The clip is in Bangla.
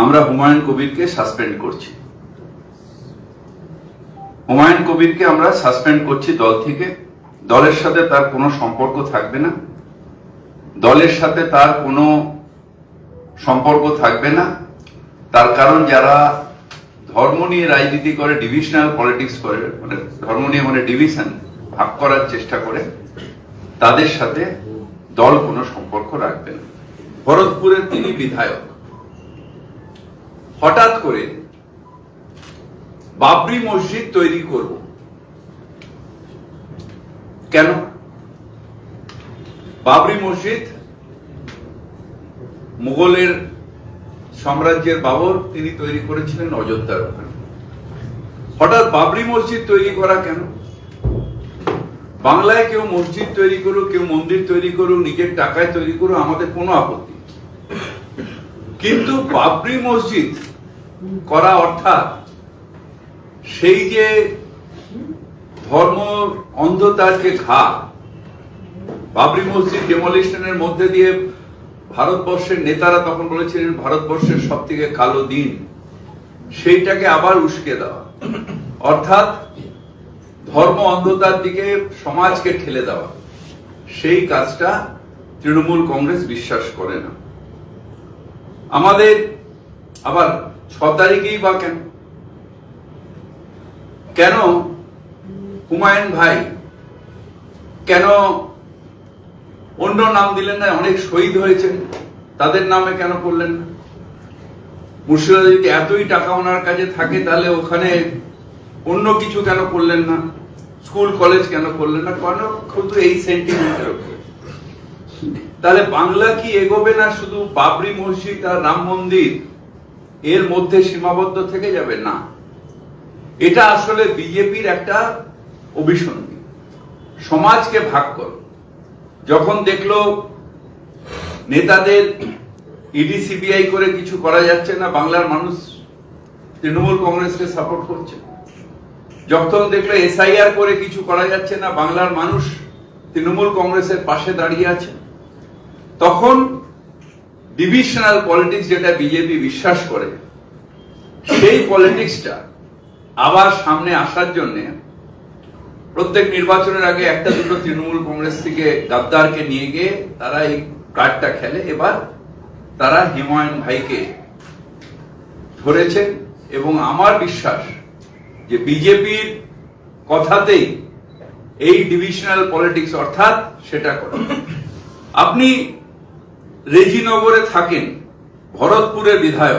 আমরা হুমায়ুন কবিরকে সাসপেন্ড করছি। হুমায়ুন কবিরকে আমরা সাসপেন্ড করছি দল থেকে। দলের সাথে তার কোনো সম্পর্ক থাকবে না, দলের সাথে তার কোনো সম্পর্ক থাকবে না। তার কারণ যারা ধর্ম নিয়ে রাজনীতি করে, ডিভিশনাল পলিটিক্স করে, মানে ধর্ম নিয়ে মানে ডিভিশন ভাগ করার চেষ্টা করে, তাদের সাথে দল কোনো সম্পর্ক রাখবে না। ভরতপুরের তিনি বিধায়ক, হঠাৎ করে বাবরি মসজিদ তৈরি করব কেন? বাবরি মসজিদ মুঘলের সাম্রাজ্যের বাবর তিনি তৈরি করেছিলেন অযোধ্যার ওখানে। হঠাৎ বাবরি মসজিদ তৈরি করা কেন? বাংলায় কেউ মসজিদ তৈরি করুক, কেউ মন্দির তৈরি করুক, নিজের টাকায় তৈরি করুক, আমাদের কোনো আপত্তি, কিন্তু বাবরি মসজিদ করা অর্থাৎ সেই যে ধর্ম অন্ধতার যে ঘা, বাবরি মসজিদ ডেমোলিশনের মধ্যে দিয়ে ভারতবর্ষের নেতারা তখন বলেছিলেন ভারতবর্ষের সব থেকে কালো দিন, সেইটাকে আবার উস্কে দেওয়া, অর্থাৎ ধর্ম অন্ধতার দিকে সমাজকে ঠেলে দেওয়া। সেই কাজটা তৃণমূল কংগ্রেস বিশ্বাস করে না। আমাদের আবার 6 তারিখেই বা কেন? কেন হুমায়ুন ভাই কেন অন্য নাম দিলেন না? অনেক শহীদ হয়েছেন, তাদের নামে কেন করলেন না? মুর্শিদাবাদে যদি এতই টাকা ওনার কাছে থাকে, তাহলে ওখানে অন্য কিছু কেন করলেন না? স্কুল কলেজ কেন করলেন না? কেন শুধু এই সেন্টিমেন্টের উপর? তাহলে বাংলা কি এগোবে না শুধু বাবরি মসজিদ আর রাম মন্দির এর মধ্যে সীমাবদ্ধ থেকে যাবে? না, এটা আসলে বিজেপির একটা অভিসন্ধি, সমাজকে ভাগ করো। যখন দেখলো নেতাদের ইডি সিবিআই করে কিছু করা যাচ্ছে না, বাংলার মানুষ তৃণমূল কংগ্রেসকে সাপোর্ট করছে। যখন দেখলো এসআইআর করে কিছু করা যাচ্ছে না, বাংলার মানুষ তৃণমূল কংগ্রেসের পাশে দাঁড়িয়ে আছে। তখন ডিভিশনাল পলিটিক্স, যেটা বিজেপি বিশ্বাস করে, সেই পলিটিক্সটা আবার সামনে আসার জন্য প্রত্যেক নির্বাচনের আগে একটা দুটো তৃণমূল কংগ্রেস থেকে গাদ্দারকে নিয়ে গিয়ে তারা এই কার্ডটা খেলে। এবার তারা হুমায়ুন ভাইকে ধরেছেন এবং আমার বিশ্বাস যে বিজেপির কথাতেই এই ডিভিশনাল পলিটিক্স অর্থাৎ সেটা করে। আপনি রেজিনগরে থাকেন, ভরতপুরের বিধায়ক,